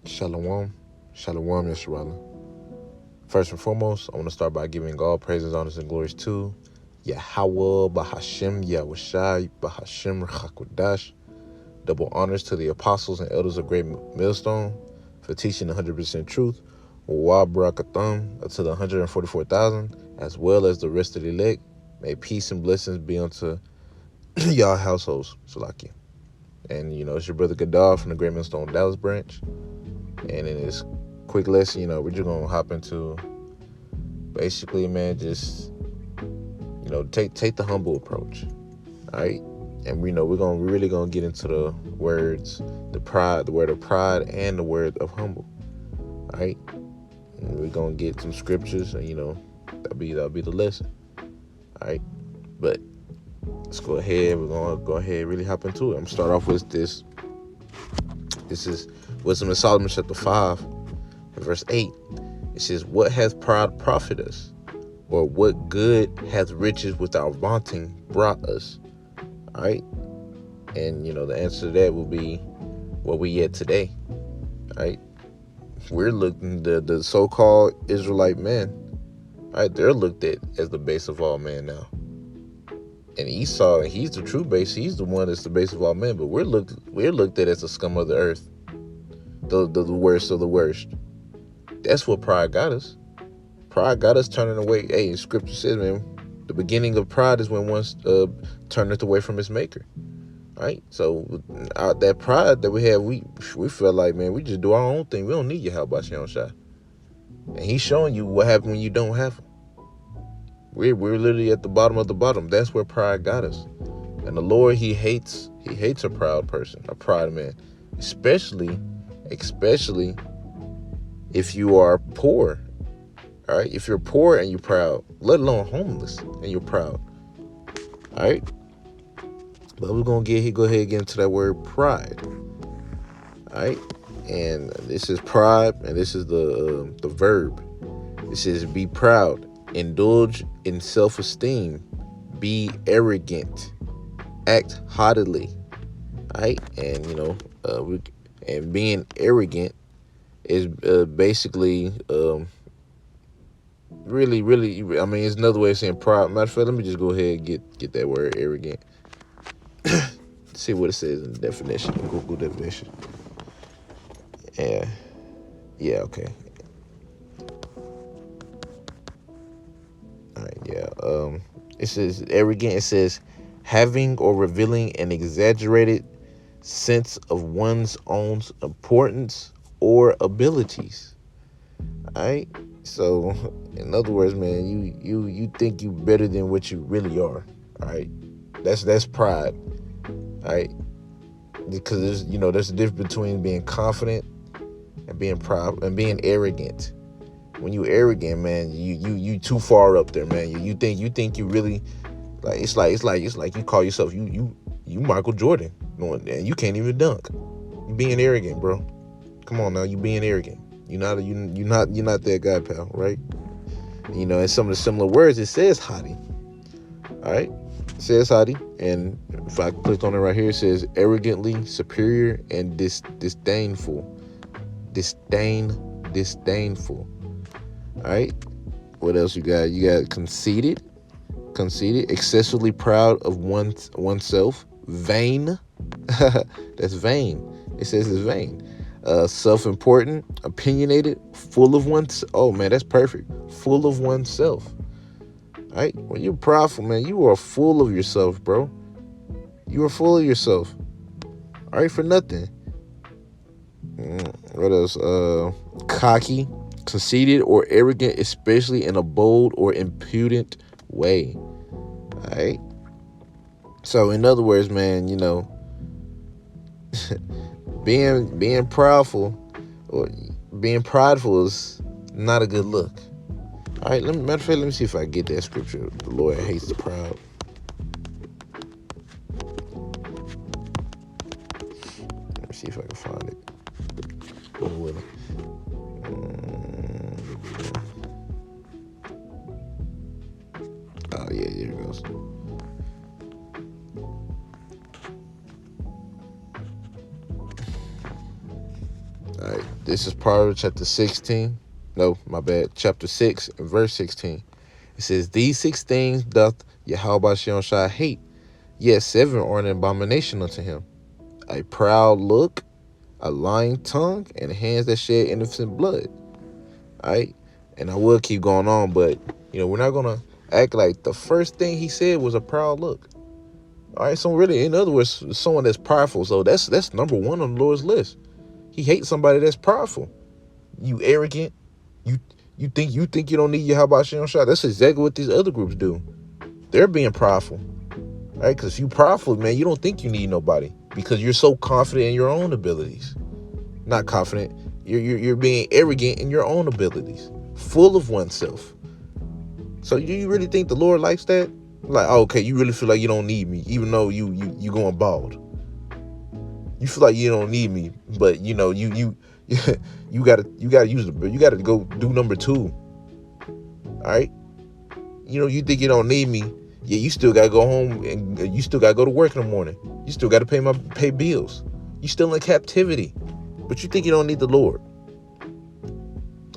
Shalom. Shalom, Yisrael. First and foremost, I want to start by giving all praises, honors, and glories to Yahweh, Bahashem, Yahushai, Bahashem, Chakodash. Double honors to the apostles and elders of Great Millstone for teaching 100% truth. Wa Barakatham to the 144,000, as well as the rest of the elect. May peace and blessings be unto y'all households, Salaki. And, it's your brother Gadar from the Great Millstone Dallas branch. And in this quick lesson, we're just going to hop into basically, man, just, take the humble approach. All right. And we're really going to get into the words, the word of pride and the word of humble. All right. And we're going to get some scriptures and, that'll be the lesson. All right. But let's go ahead. We're going to go ahead and really hop into it. I'm going to start off with this. This is Wisdom of Solomon chapter 5, verse 8. It says, what hath pride profited us? Or what good hath riches without vaunting brought us? All right. And, the answer to that will be what we at today. All right. We're looking, the so-called Israelite men, all right, they're looked at as the base of all men now. And Esau, he's the true base. He's the one that's the base of all men. But we're looked at as the scum of the earth, the worst of the worst. That's what pride got us. Pride got us turning away. Hey, Scripture says, man, the beginning of pride is when one turneth away from his maker. All right, so that pride that we have, we feel like, man, we just do our own thing. We don't need your help by Shayon Shai. And he's showing you what happens when you don't have him. We're literally at the bottom of the bottom. That's where pride got us. And the Lord, he hates a proud person, a proud man, especially if you are poor. All right, if you're poor and you're proud, let alone homeless and you're proud. All right, but we're gonna go ahead and get into that word pride. All right, and this is pride, and this is the verb. It says be proud, indulge in self-esteem, be arrogant, act haughtily. All right, and and being arrogant is basically really, I mean, it's another way of saying pride. Matter of fact, let me just go ahead and get that word arrogant. See what it says in the definition, the Google definition. Yeah, okay. All right, yeah. It says arrogant. It says having or revealing an exaggerated sense of one's own importance or abilities. All right. So, in other words, man, you think you better than what you really are. All right. That's pride. All right. Because there's a difference between being confident and being proud and being arrogant. When you arrogant, man, you too far up there, man. You think you really it's like you call yourself you Michael Jordan, and you can't even dunk. You being arrogant, bro. Come on now, you being arrogant. You're not that guy, pal, right? In some of the similar words, it says haughty. All right, it says haughty, and if I click on it right here, it says arrogantly superior and disdainful. Disdainful. All right. What else you got? You got conceited, excessively proud of oneself, vain. That's vain. It says it's vain. Self-important, opinionated, full of one's. Oh man, that's perfect. Full of oneself. All right. When you're prideful, man, you are full of yourself, bro. You are full of yourself. All right, for nothing. What else? Cocky, conceited, or arrogant, especially in a bold or impudent way. All right. So, in other words, man, being proudful or being prideful is not a good look. All right. Matter of fact, let me see if I get that scripture. The Lord hates the proud. Let me see if I can find it. Oh yeah, here it goes. All right, this is Proverbs chapter 16. No, my bad. Chapter 6, verse 16. It says, "These 6 things doth Yahweh Shem Shai hate, yet 7 are an abomination unto him: a proud look, a lying tongue, and hands that shed innocent blood." All right, and I will keep going on, but we're not gonna act like the first thing he said was a proud look. All right, so really, in other words, someone that's prideful. So that's number 1 on the Lord's list. He hates somebody that's prideful. You arrogant. You think you don't need your how about Shem Shai. That's exactly what these other groups do. They're being prideful. Right? Because if you prideful, man, you don't think you need nobody because you're so confident in your own abilities. Not confident. You're being arrogant in your own abilities, full of oneself. So do you really think the Lord likes that? Like, oh, okay, you really feel like you don't need me, even though you going bald. You feel like you don't need me, but you gotta use you gotta go do number 2. All right, you think you don't need me. Yeah, you still gotta go home and you still gotta go to work in the morning. You still gotta pay bills. You still in captivity, but you think you don't need the Lord.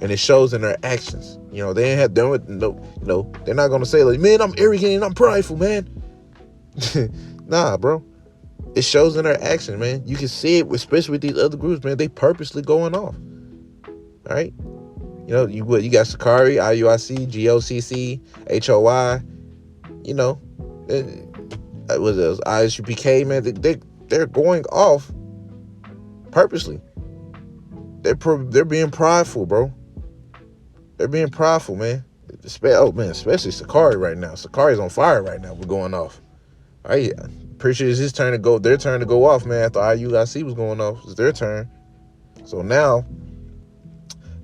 And it shows in their actions. They ain't have done with they're not gonna say like, man, I'm arrogant and I'm prideful, man. Nah, bro. It shows in their action, man. You can see it, especially with these other groups, man. They purposely going off. All right. You got Sakari, IUIC, GOCC, HOI. What was it? ISUPK, man. They're going off purposely. They're being prideful, bro. They're being prideful, man. Especially Sakari right now. Sakari's on fire right now. We're going off. All right. Pretty sure it's his turn to go. Their turn to go off, man. After IUIC was going off, it's their turn. So now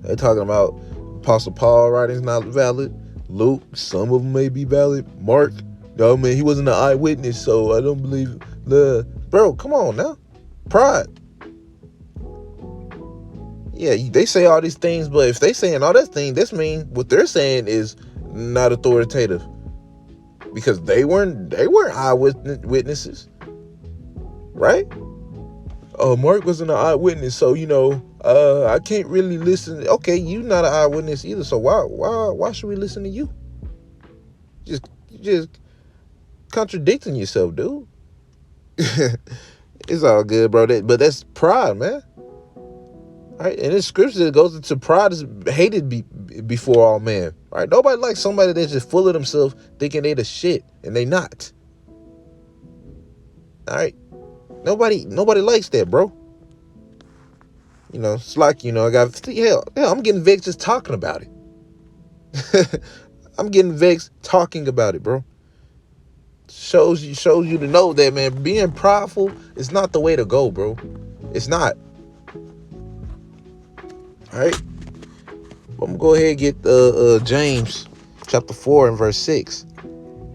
they're talking about Apostle Paul writings not valid. Luke, some of them may be valid. Mark, no man, he wasn't an eyewitness, so I don't believe. Bro, come on now, pride. Yeah, they say all these things, but if they saying all that thing, this mean what they're saying is not authoritative. Because they weren't eyewitnesses, right? Oh, Mark wasn't an eyewitness, so I can't really listen. Okay, you not an eyewitness either, so why should we listen to you? Just contradicting yourself, dude. It's all good, bro. But that's pride, man. All right, and in scripture it goes into pride is hated before all men. Right? Nobody likes somebody that's just full of themselves, thinking they the shit, and they not. All right, nobody likes that, bro. It's like I got hell. I'm getting vexed just talking about it. I'm getting vexed talking about it, bro. Shows you to know that, man, being prideful is not the way to go, bro. It's not. All right, I'm gonna go ahead and get James chapter 4 and verse 6.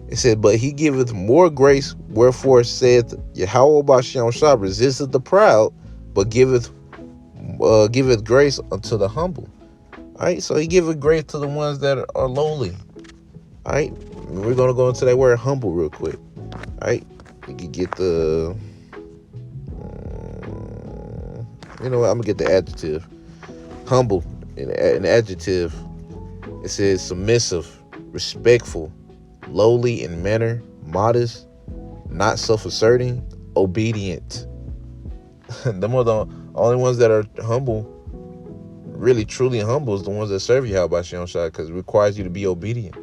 It said, "But he giveth more grace, wherefore saith Yahweh Bashem Shah, resisteth the proud, but giveth grace unto the humble." All right, so he giveth grace to the ones that are lowly. All right, we're gonna go into that word humble real quick. All right, you can get the I'm gonna get the adjective. Humble, an adjective. It says submissive, respectful, lowly in manner, modest, not self-asserting, obedient. Them are the only ones that are humble, really truly humble, is the ones that serve Yahweh Shem Shai, because it requires you to be obedient.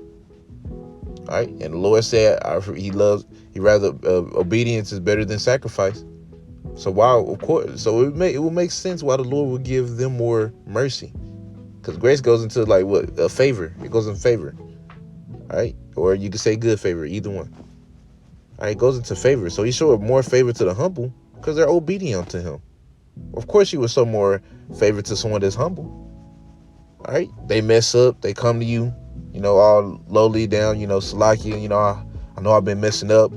All right, and the Lord said obedience is better than sacrifice. So of course, so it will make sense why the Lord will give them more mercy, because grace goes into like what, a favor. It goes in favor, all right, or you could say good favor, either one. All right, it goes into favor. So he showed more favor to the humble because they're obedient to him. Of course, he would show more favor to someone that's humble. All right, they mess up, they come to you, all lowly down, Salaki, I know I've been messing up.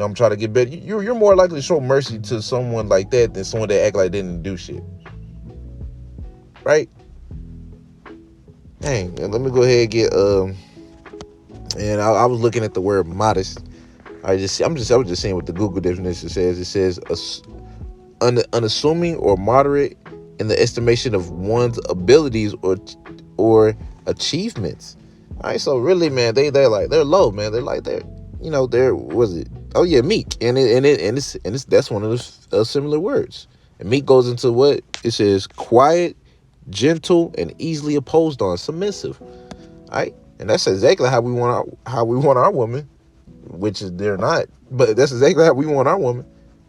I'm trying to get better. You're more likely to show mercy to someone like that than someone that act like they didn't do shit. Right? Dang, and let me go ahead and get and I was looking at the word modest. I was just saying what the Google definition says. It says unassuming or moderate in the estimation of one's abilities or achievements. All right, so really, man, they're low, man. They're was it? Oh yeah, meek, and it's that's one of those similar words. And meek goes into what it says: quiet, gentle, and easily opposed on, submissive. All right, and that's exactly how we want our woman, which is they're not, but that's exactly how we want our woman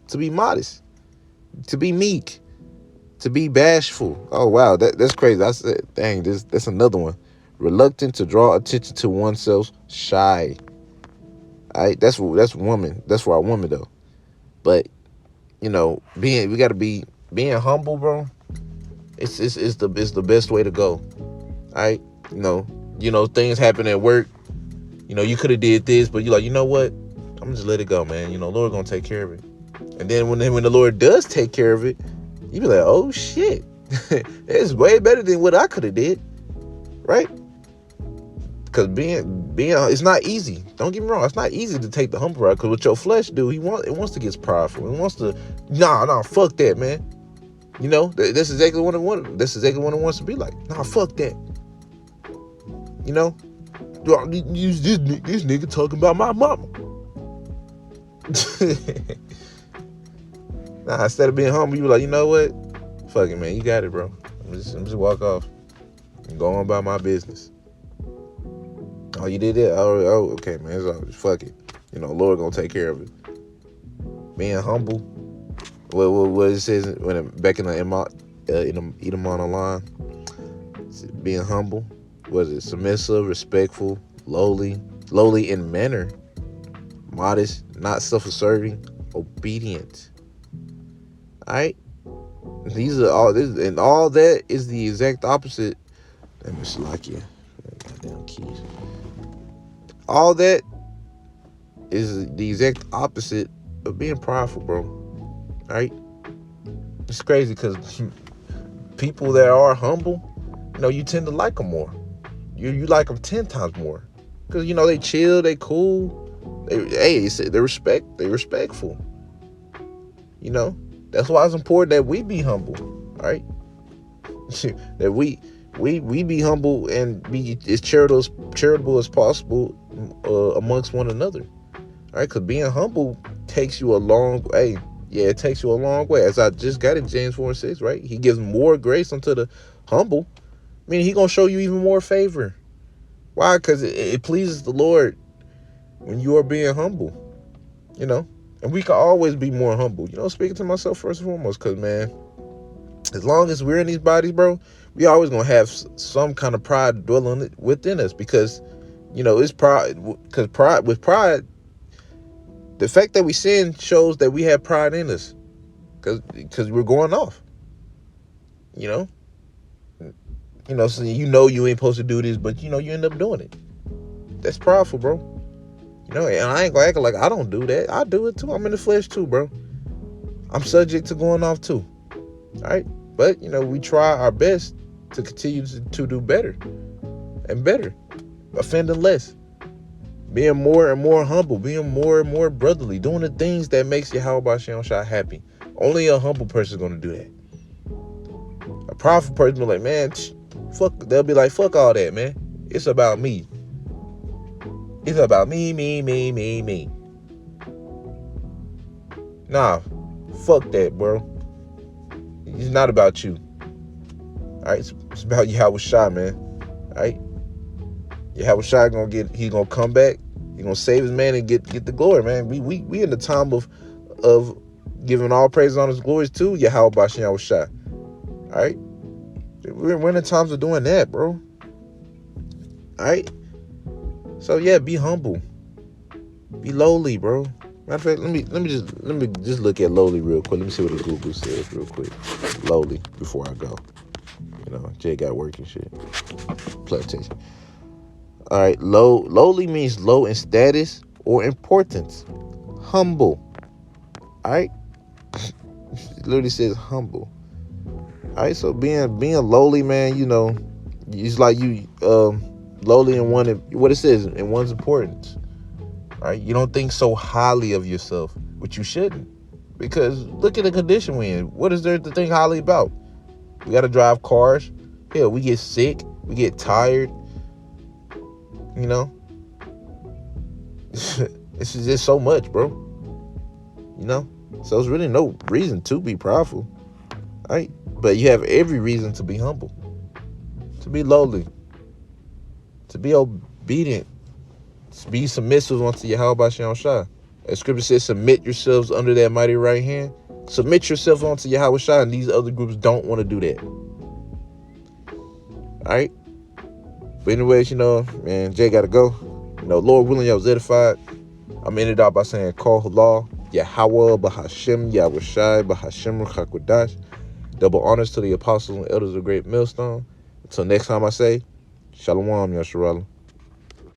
to be: modest, to be meek, to be bashful. Oh wow, that's crazy. That's dang. That's another one. Reluctant to draw attention to oneself, shy. All right, that's woman. That's for our woman though. But we got to be being humble, bro. It's the best way to go. All right, things happen at work. You could have did this, but you're like, you know what? I'm gonna just let it go, man. Lord gonna take care of it. And then when the Lord does take care of it, you be like, oh shit, it's way better than what I could have did, right? Because being it's not easy. Don't get me wrong, it's not easy to take the humble route. Because what your flesh do, it wants to get prideful. It wants to, nah, fuck that, man. That's exactly what it wants. That's exactly what it wants to be like. Nah, fuck that. This nigga talking about my mama. Nah, instead of being humble, you be like, you know what? Fuck it, man. You got it, bro. I'm just walk off and go on about my business. Oh, you did it? Oh, okay, man. It's all, fuck it. Lord gonna take care of it. Being humble. What it says back in the Edom on the line. Being humble. Was it submissive, respectful, lowly in manner, modest, not self-asserting, obedient. All right. These are all this, and all that is the exact opposite. Let me slack you. Goddamn keys. All that is the exact opposite of being prideful, bro. All right. It's crazy because people that are humble, you tend to like them more. You like them 10 times more because they chill, they cool, they're respectful. That's why it's important that we be humble, all right? That we be humble and be as charitable as possible amongst one another, all right? Because being humble takes you a long way. Yeah, it takes you a long way. As I just got in James 4:6, right? He gives more grace unto the humble. I mean, he gonna show you even more favor. Why? Because it pleases the Lord when you are being humble, and we can always be more humble. Speaking to myself first and foremost, because, man, as long as we're in these bodies, bro, we always gonna have some kind of pride dwelling within us because, it's pride. Because pride, the fact that we sin shows that we have pride in us, because we're going off, so you ain't supposed to do this, but you end up doing it. That's prideful, bro. And I ain't gonna act like I don't do that. I do it too. I'm in the flesh too, bro. I'm subject to going off too. All right, but we try our best to continue to do better and better, offending less, being more and more humble, being more and more brotherly, doing the things that makes Yahweh Shem Shai happy. Only a humble person is gonna do that. A prideful person be like, man, fuck. They'll be like, fuck all that, man. It's about me. It's about me. Nah, fuck that, bro. It's not about you. All right, it's about Yahweh Shai, man. All right, Yahweh Shai he's gonna come back. He's gonna save his man and get the glory, man. We in the time of giving all praise, honor, and glories to Yahweh Bashem Yahweh Shai. All right, we're in the times of doing that, bro. All right. So yeah, be humble, be lowly, bro. Matter of fact, let me just look at lowly real quick. Let me see what the Google says real quick. Lowly before I go. Jay got work and shit. Play attention. All right, lowly means low in status or importance. Humble. All right, it literally says humble. All right, so being lowly, man, it's like you lowly in what it says in one's importance. All right, you don't think so highly of yourself, which you shouldn't, because look at the condition we're in. What is there to think highly about? We got to drive cars. Hell, we get sick. We get tired. You know? This is just so much, bro. You know? So there's really no reason to be prideful. Right? But you have every reason to be humble. To be lowly. To be obedient. To be submissive unto Yahweh Shem Shai. As scripture says, submit yourselves under that mighty right hand. Submit yourself unto Yahweh Shai, and these other groups don't want to do that. Alright? But anyways, man, Jay gotta go. Lord willing, y'all was edified. I'm ended out by saying, Call Halal, Yahweh, Bahashem, Yahweh Shai, Bahashem, Chakwadash. Double honors to the apostles and elders of Great Millstone. Until next time I say, Shalom, Yasharallah.